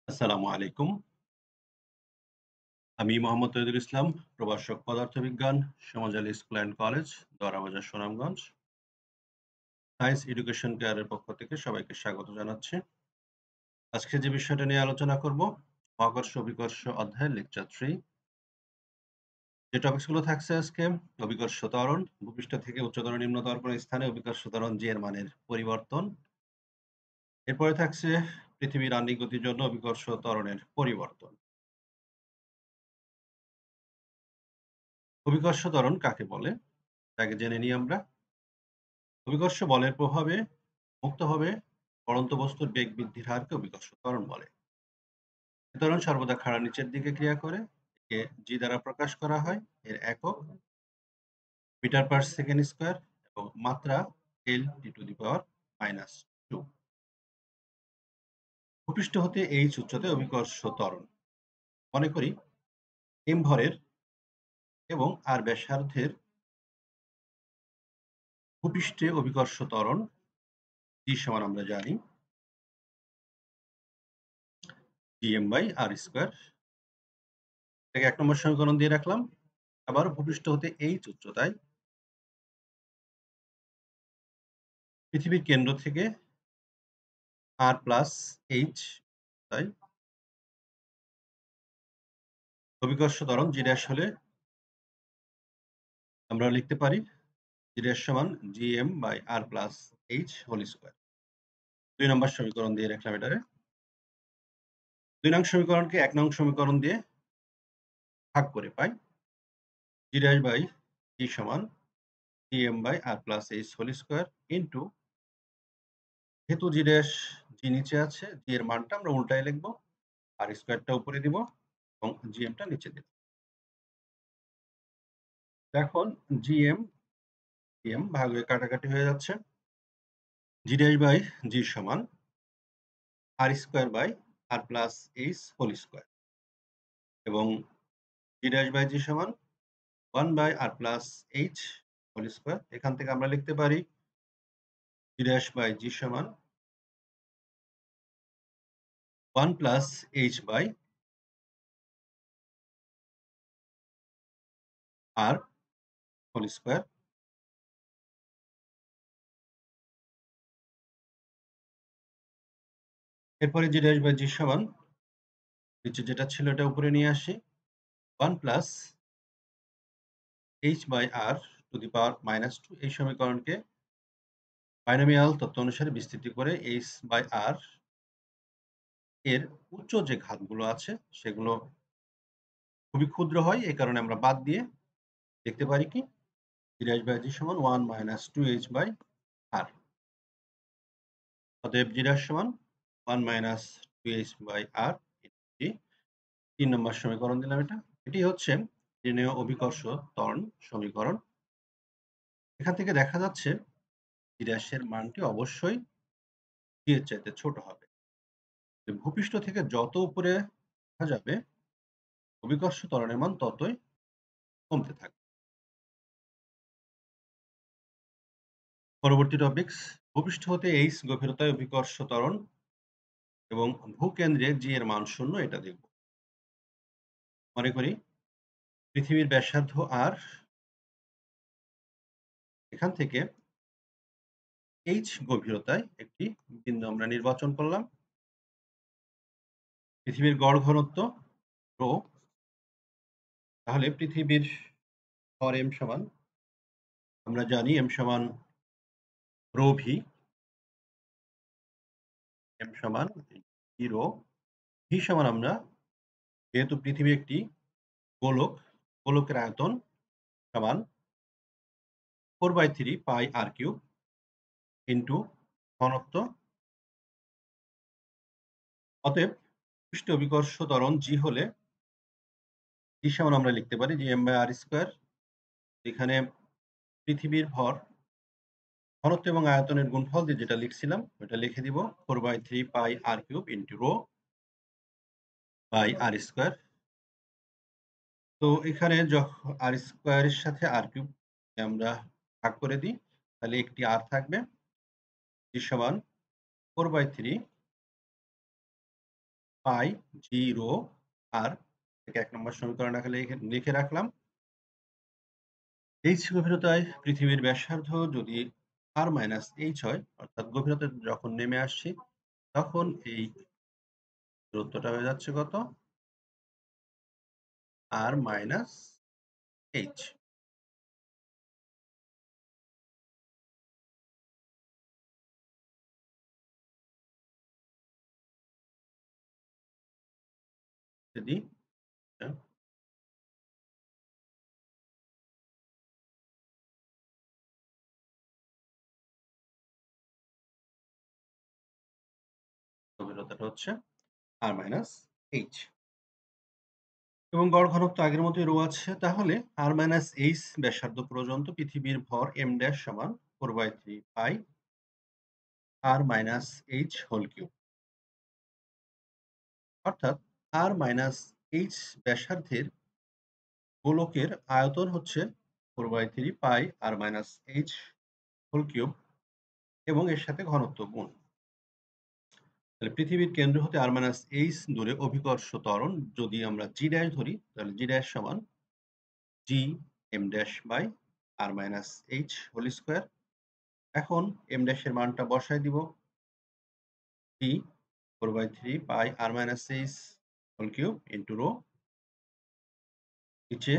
আসসালামু আলাইকুম। আমি মোহাম্মদ তৈয়দুল ইসলাম, প্রভাষক পদার্থবিজ্ঞান, Samaj Ali school and college, Darabazar, Sunamganj. Science education কেয়ারের পক্ষ থেকে সবাইকে স্বাগত জানাচ্ছি। আজকে যে বিষয়টা নিয়ে আলোচনা করব, মহাকর্ষ অভিকর্ষ অধ্যায়ের লেকচার 3। যে টপিকস গুলো থাকছে আজকে: অভিকর্ষ ত্বরণ, ভূপৃষ্ঠ থেকে উচ্চতর নিম্নতর কোন স্থানে অভিকর্ষ ত্বরণ জি এর মানের পরিবর্তন। এরপরে থাকছে পৃথিবীর আহ্নিক গতির জন্য অভিকর্ষ ত্বরণের পরিবর্তন। অভিকর্ষ ত্বরণ কাকে বলে তাকে জেনে নিই আমরা। অভিকর্ষ বলের প্রভাবে মুক্তভাবে পড়ন্ত বস্তুর বেগ বৃদ্ধির হারকে অভিকর্ষ ত্বরণ বলে। এ ত্বরণ সর্বদা খাড়া নিচের দিকে ক্রিয়া করে। একে জি দ্বারা প্রকাশ করা হয়। এর একক মিটার পার সেকেন্ড স্কয়ার এবং মাত্রা L (T⁻²). ভূপৃষ্ঠ হতে এইচ উচ্চতায় অভিকর্ষ ত্বরণ। মনে করি এম ভরের এবং আর ব্যাসার্ধের ভূপৃষ্ঠে অভিকর্ষ ত্বরণ জি সমান আমরা জানি Gm/r²। এটাকে ১ নম্বর সমীকরণ দিয়ে রাখলাম। আবার ভূপৃষ্ঠ হতে এইচ উচ্চতায় পৃথিবীর কেন্দ্র থেকে r+h তাই অভিকর্ষ ত্বরণ G' হলে আমরা লিখতে পারি G' সমান Gm/r+h²। ২ নম্বর সমীকরণ দিয়ে রাখলাম এটারে। ২ নং সমীকরণকে ১ নং সমীকরণ দিয়ে ভাগ করে পাই G' সমান Gm/r+h² ইন্টু, যেহেতু G নিচে আছে, G এর মানটা আমরা উল্টায় লিখব, r² উপরে দিব এবং Gm টা নিচে দিব। এখন Gm ভাগ হয়ে কাটাকাটি হয়ে যাচ্ছে। G' সমান r² এবং G' সমান 1/r+h²। এখান থেকে আমরা লিখতে পারি G' সমান 1+h/r²। এরপরে G' সমান নিচে যেটা ছিল এটা উপরে নিয়ে আসি 1+h/r⁻²। এই সমীকরণকে বাইনোমিয়াল তত্ত্ব অনুসারে বিস্তৃতি করে h/r এর উচ্চ যে ঘাতগুলো আছে সেগুলো খুবই ক্ষুদ্র হয়। এই কারণে আমরা বাদ দিয়ে লিখতে পারি কি G' সমান 1 - 2h/r। অতএব G' সমান 1 - 2h/r। ৩ নম্বর সমীকরণ দিলাম এটা। এটি হচ্ছে নির্ণেয় অভিকর্ষ ত্বরণ সমীকরণ। এখান থেকে দেখা যাচ্ছে G' এর মানটি অবশ্যই G এর চাইতে ছোট হবে। ভূপৃষ্ঠ থেকে যত উপরে ওঠা যাবে অভিকর্ষ ত্বরণের মান ততই কমতে থাকবে। পরবর্তী টপিকস: ভূপৃষ্ঠ হতে এইচ গভীরতায় অভিকর্ষ ত্বরণ এবং ভূকেন্দ্রে জি এর মান শূন্য, এটা দেখব। মনে করি পৃথিবীর ব্যাসার্ধ আর, এখান থেকে এইচ গভীরতায় একটি বিন্দু আমরা নির্বাচন করলাম। পৃথিবীর গড় ঘনত্ব রো, তাহলে পৃথিবীর ভর এম সমান আমরা জানি এম সমান রো ভি। এম সমান রো ভি সমান আমরা, যেহেতু পৃথিবী একটি গোলক, গোলকের আয়তন সমান 4/3 পাই r³ ইন্টু ঘনত্ব। অতএব পৃষ্ঠ অভিকর্ষ ত্বরণ জি হলে জি সমান আমরা লিখতে পারি Gm/r²। এখানে পৃথিবীর ভর, ঘনত্ব এবং আয়তনের গুণফল দিয়ে যেটা লিখছিলাম ওটা লিখে দিব 4/3 পাই r³ into rho by r²। তো এখানে যখন r² এর সাথে r³ আমরা ভাগ করে দিই তাহলে একটি r থাকবে। জি সমান 4/3 পাই জি রো আর, থেকে ১ নম্বর সমীকরণ আকারে লিখে রাখলাম। এইচ গভীরতায় পৃথিবীর ব্যাসার্ধ যদি r মাইনাস এইচ হয়, অর্থাৎ গভীরতা যখন নেমে আসছি তখন এই দূরত্বটা হয়ে যাচ্ছে কত? r minus H. যদি গভীরতাটা হচ্ছে r মাইনাস এইচ এবং গড় ঘনত্ব আগের মতোই রো আছে। তাহলে r মাইনাস এইচ ব্যাসার্ধ পর্যন্ত পৃথিবীর ভর m ড্যাশ সমান 4/3 pi r minus h whole cube. অর্থাৎ r মাইনাস এইচ ব্যাসার্ধের গোলকের আয়তন হচ্ছে 4/3 pi r minus h whole cube এবং এর সাথে ঘনত্ব গুণ। তাহলে পৃথিবীর কেন্দ্র হতে r মাইনাস এইচ দূরে অভিকর্ষ ত্বরণ যদি আমরা g ড্যাশ ধরি, তাহলে g ড্যাশ সমান g m dash by r minus h whole square. এখন m ড্যাশ এর মানটা বসায় দিব। g 4/3 pi r minus h whole cube into rho, নিচে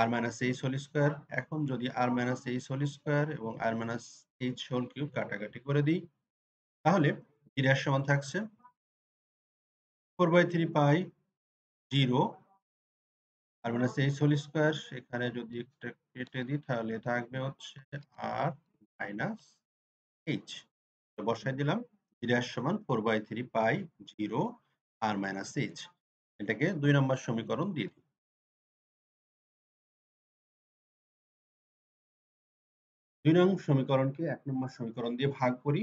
r minus h whole square. এখন যদি r minus h whole square এবং r minus h whole cube কাটাকাটি করে দিই, তাহলে g ড্যাশ সমান থাকছে 4/3 pi 0 r minus h whole square. এখানে যদি একটা কেটে দিই তাহলে থাকবে হচ্ছে r মাইনাস এইচ। তো বসায় দিলাম g ড্যাশ সমান 4/3 পাই 0 r মাইনাস এইচ। এটাকে ২ নম্বর সমীকরণ দিয়ে দিই। ২ নং সমীকরণকে ১ নম্বর সমীকরণ দিয়ে ভাগ করি।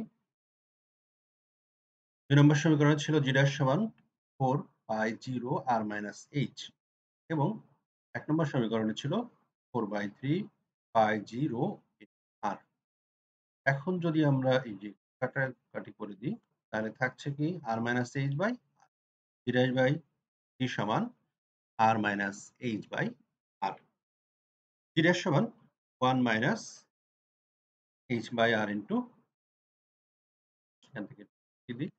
২ নম্বর সমীকরণে ছিল g ড্যাশ সমান 4 পাই 0 r মাইনাস এইচ এবং ১ নম্বর সমীকরণে ছিল 4/3 পাই 0 r। এখন যদি আমরা এই যে কাটাকাটি করে দিই, তাহলে থাকছে কি r minus H by g dash by g সমান r minus H by r। g dash সমান 1 minus H by r into, এখান থেকে দিই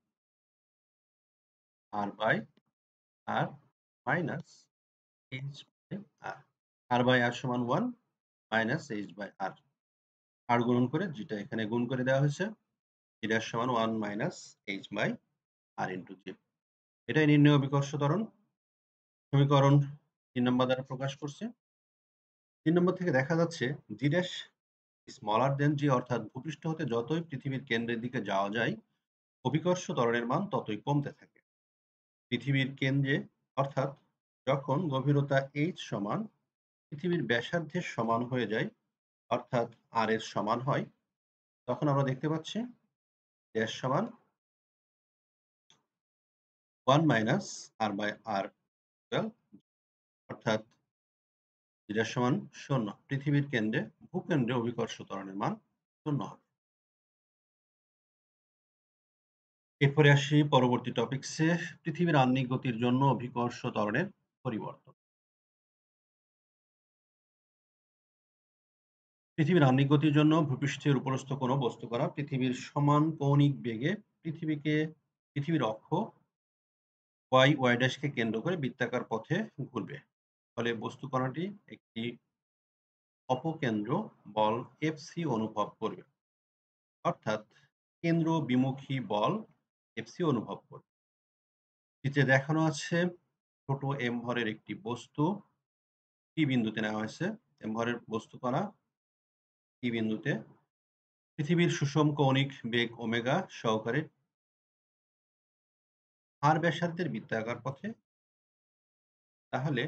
r by r minus H by r। r by r সমান 1 minus H by r। r গুণন করে যেটা এখানে গুণ করে দেওয়া হয়েছে, g ড্যাশ সমান 1 minus H by r into G. এটাই নির্ণেয় অভিকর্ষ ত্বরণ। সমীকরণ ৩ নম্বর দ্বারা প্রকাশ করছে। ৩ নম্বর থেকে দেখা যাচ্ছে g ড্যাশ স্মলার দেন জি, অর্থাৎ ভূপৃষ্ঠ হতে যতই পৃথিবীর কেন্দ্রের দিকে যাওয়া যায় অভিকর্ষ ত্বরণের মান ততই কমতে থাকে। পৃথিবীর কেন্দ্রে অর্থাৎ যখন গভীরতা h সমান পৃথিবীর ব্যাসার্ধের সমান হয়ে যায়, অর্থাৎ r এর সমান হয়, তখন আমরা দেখতে পাচ্ছি ড্যাশ সমান 1 minus r by r equal, অর্থাৎ যেটা সমান 0। পৃথিবীর কেন্দ্রে ভূকেন্দ্রে অভিকর্ষ ত্বরণের মান 0 হবে। এরপরে আসি পরবর্তী টপিকসে, পৃথিবীর আহ্নিক গতির জন্য অভিকর্ষ ত্বরণের পরিবর্তন। পৃথিবীর আহ্নিক গতির জন্য ভূপৃষ্ঠের উপরস্থ কোনো বস্তু কণা পৃথিবীর সমান কৌণিক বেগে পৃথিবীর অক্ষ y ড্যাশকে কেন্দ্র করে বৃত্তাকার পথে ঘুরবে। ফলে বস্তু কণাটি একটি অপকেন্দ্র বল Fc অনুভব করবে, অর্থাৎ কেন্দ্র বিমুখী বল Fc অনুভব করবে। চিত্রে দেখানো আছে ছোট m ভরের একটি বস্তু P বিন্দুতে নেওয়া হয়েছে। m ভরের বস্তু কণা P বিন্দুতে পৃথিবীর সুষম কৌণিক বেগ ওমেগা সহকারে r ব্যাসার্ধের বৃত্তাকার পথে। তাহলে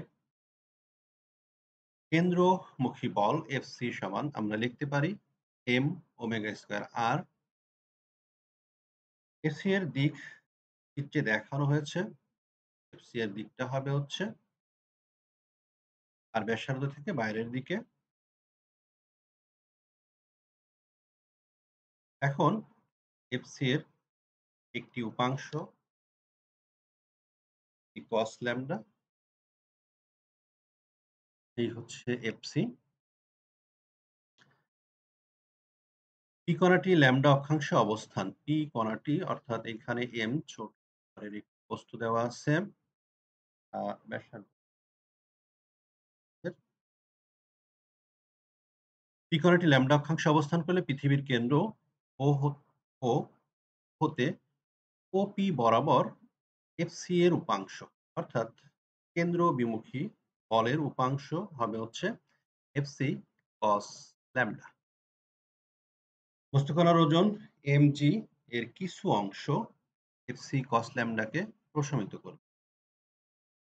কেন্দ্রমুখী বল Fc সমান আমরা লিখতে পারি m omega square r। Fc এর দিক চিত্রে দেখানো হয়েছে। Fc এর দিকটা হবে হচ্ছে আর ব্যাসার্ধ থেকে বাইরের দিকে। এখন Fc এর একটি উপাংশ cos ল্যামডা, এই হচ্ছে fc। p কণাটি ল্যামডা অক্ষাংশে অবস্থান। p কণাটি অর্থাৎ এখানে m ছোট আকারের একটি বস্তু দেওয়া আছে। ব্যাসার্ধ p কণাটি ল্যামডা অক্ষাংশে অবস্থান করলে পৃথিবীর কেন্দ্র ও ও হতে OP বরাবর FC এর উপাংশ অর্থাৎ কেন্দ্র বিমুখী বলের উপাংশ হবে হচ্ছে FC cos ল্যামডা। বস্তুকণার ওজন mg এর কিছু অংশ FC cos ল্যামডাকে প্রশমিত করবে।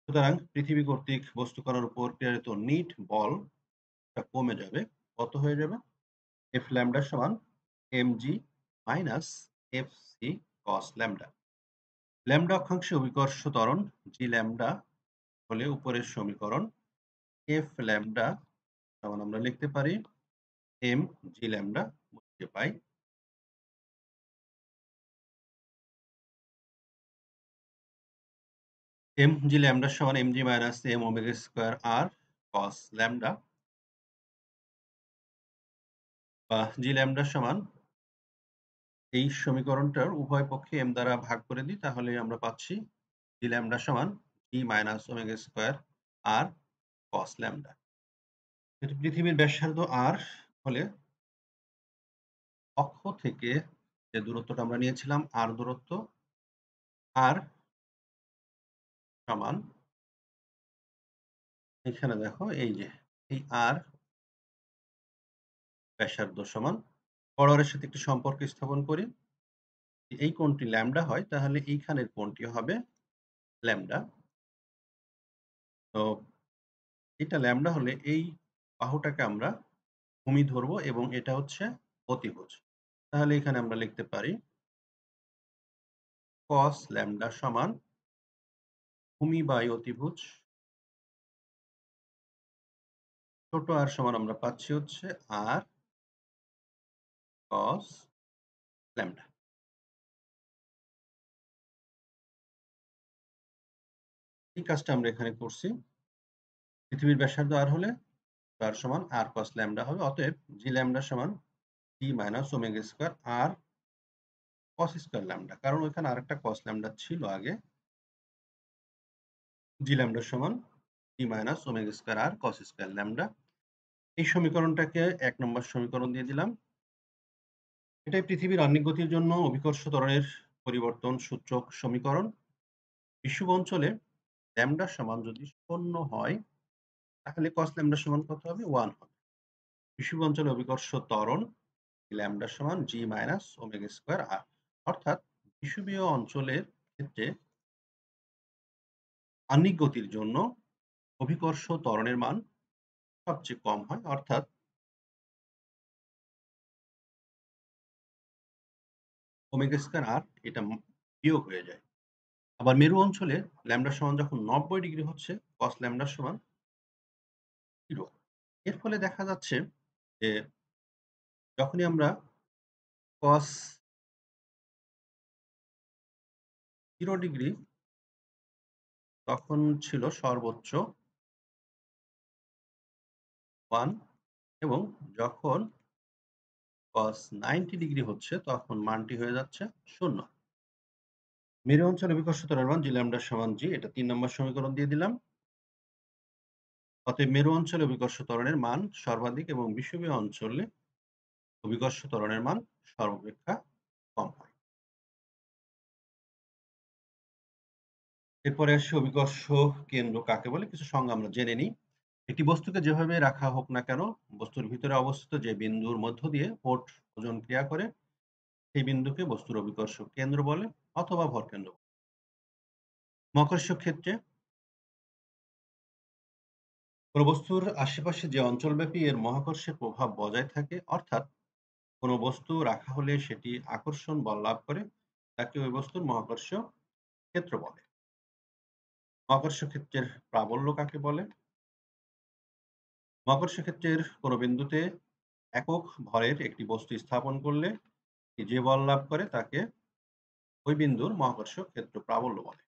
সুতরাং পৃথিবী কর্তৃক বস্তুকণার উপর প্রেরিত নিট বল কমে যাবে। কত হয়ে যাবে? F ল্যামডা সমান mg minus FC cos lambda. Lambda অক্ষাংশে অভিকর্ষ ত্বরণ g ল্যামডা হলে উপরের সমীকরণ F ল্যামডা সমান আমরা লিখতে পারি m g ল্যামডা মুছে পাই m g ল্যামডা সমান mg minus m omega square r cos lambda বা g ল্যামডা সমান এই সমীকরণটার উভয় পক্ষে m দ্বারা ভাগ করে দিই তাহলে আমরা পাচ্ছি g ল্যামডা সমান g minus omega square r cos lambda. যেহেতু পৃথিবীর ব্যাসার্ধ r হলে অক্ষ থেকে যে দূরত্বটা আমরা নিয়েছিলাম r দূরত্ব r সমান এখানে দেখো এই যে এই r ব্যাসার্ধ সমান বড় r এর সাথে একটি সম্পর্ক স্থাপন করি। এই কোণটি ল্যামডা হয় তাহলে এইখানের কোণটি হবে ল্যামডা। তো এটা ল্যামডা হলে এই বাহুটাকে আমরা ভূমি ধরবো এবং এটা হচ্ছে অতিভুজ। তাহলে এখানে আমরা লিখতে পারি cos ল্যামডা সমান ভূমি বাই অতিভুজ ছোট r সমান আমরা পাচ্ছি হচ্ছে r cos ল্যামডা। এই কাজটা আমরা এখানে করছি। পৃথিবীর ব্যাসার্ধ r হলে r সমান r cos ল্যামডা হবে। অতএব g ল্যামডা সমান g minus omega square r cos square lambda. কারণ ওইখানে আরেকটা cos ল্যামডা ছিল আগে। g ল্যামডা সমান g minus omega square r cos square lambda. এই সমীকরণটাকে ১ নম্বর সমীকরণ দিয়ে দিলাম। এটাই পৃথিবীর আহ্নিক গতির জন্য অভিকর্ষ ত্বরণের পরিবর্তন সূচক সমীকরণ। বিষুব অঞ্চলে ল্যামডা সমান যদি 0 হয় তাহলে cos ল্যামডা সমান কত হবে? 1 হবে। বিষুব অঞ্চলে অভিকর্ষ ত্বরণ ল্যামডা সমান g minus omega square r। অর্থাৎ বিষুবীয় অঞ্চলের ক্ষেত্রে আহ্নিক গতির জন্য অভিকর্ষ ত্বরণের মান সবচেয়ে কম হয় অর্থাৎ ওমেগা স্কয়ার r এটা বিয়োগ হয়ে যায়। আবার মেরু অঞ্চলে ল্যামডা সমান যখন 90 ডিগ্রি হচ্ছে cos ল্যামডা সমান 0। এর ফলে দেখা যাচ্ছে যে যখনই আমরা cos 0 ডিগ্রি তখন ছিল সর্বোচ্চ 1 এবং যখন cos 90 ডিগ্রি হচ্ছে তখন মানটি হয়ে যাচ্ছে 0। মেরু অঞ্চলে অভিকর্ষ ত্বরণের মান g ল্যামডা সমান g এটা ৩ নম্বর সমীকরণ দিয়ে দিলাম। অতএব মেরু অঞ্চলে অভিকর্ষ ত্বরণের মান সর্বাধিক এবং বিষুবীয় অঞ্চলে অভিকর্ষ ত্বরণের মান সর্বাপেক্ষা কম হয়। এরপরে আসি অভিকর্ষ কেন্দ্র কাকে বলে কিছু সংজ্ঞা আমরা জেনে নিই। একটি বস্তুকে যেভাবে রাখা হোক না কেন বস্তুর ভিতরে অবস্থিত যে বিন্দুর মধ্য দিয়ে মোট ওজন ক্রিয়া করে সেই বিন্দুকে বস্তুর অভিকর্ষ কেন্দ্র বলে অথবা ভরকেন্দ্র। মহাকর্ষীয় ক্ষেত্রে কোন বস্তুর আশেপাশে যে অঞ্চলব্যাপী এর মহাকর্ষের প্রভাব বজায় থাকে অর্থাৎ কোন বস্তু রাখা হলে সেটি আকর্ষণ বল লাভ করে তাকে ওই বস্তুর মহাকর্ষীয় ক্ষেত্র বলে। মহাকর্ষীয় ক্ষেত্রের প্রাবল্য কাকে বলে? মহাকর্ষীয় ক্ষেত্রের কোন বিন্দুতে একক ভরের একটি বস্তু স্থাপন করলে যে বল লাভ করে তাকে ওই বিন্দুর মহাকর্ষীয় ক্ষেত্র প্রাবল্য বলে।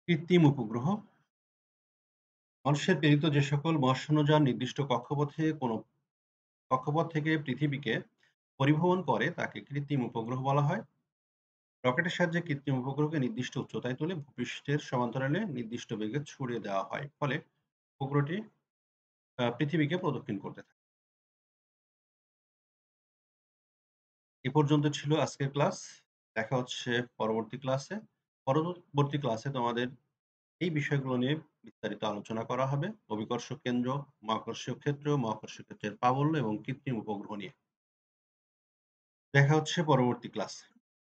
কৃত্রিম উপগ্রহ মানুষের প্রেরিত যে সকল মহাশূন্যযান নির্দিষ্ট কক্ষপথ থেকে পৃথিবীকে পরিভ্রমণ করে তাকে কৃত্রিম উপগ্রহ বলা হয়। রকেটের সাহায্যে কৃত্রিম উপগ্রহকে নির্দিষ্ট উচ্চতায় তুলে ভূপৃষ্ঠের সমান্তরালে নির্দিষ্ট বেগে ছড়িয়ে দেওয়া হয়। ফলে উপগ্রহটি পৃথিবীকে প্রদক্ষিণ করতে থাকে। এ পর্যন্ত ছিল আজকের ক্লাস। দেখা হচ্ছে পরবর্তী ক্লাসে। পরবর্তী ক্লাসে তোমাদের এই বিষয়গুলো নিয়ে বিস্তারিত আলোচনা করা হবে। অভিকর্ষ কেন্দ্র, মহাকর্ষীয় ক্ষেত্র, মহাকর্ষীয় ক্ষেত্রের প্রাবল্য এবং কৃত্রিম উপগ্রহ নিয়ে। দেখা হচ্ছে পরবর্তী ক্লাসে।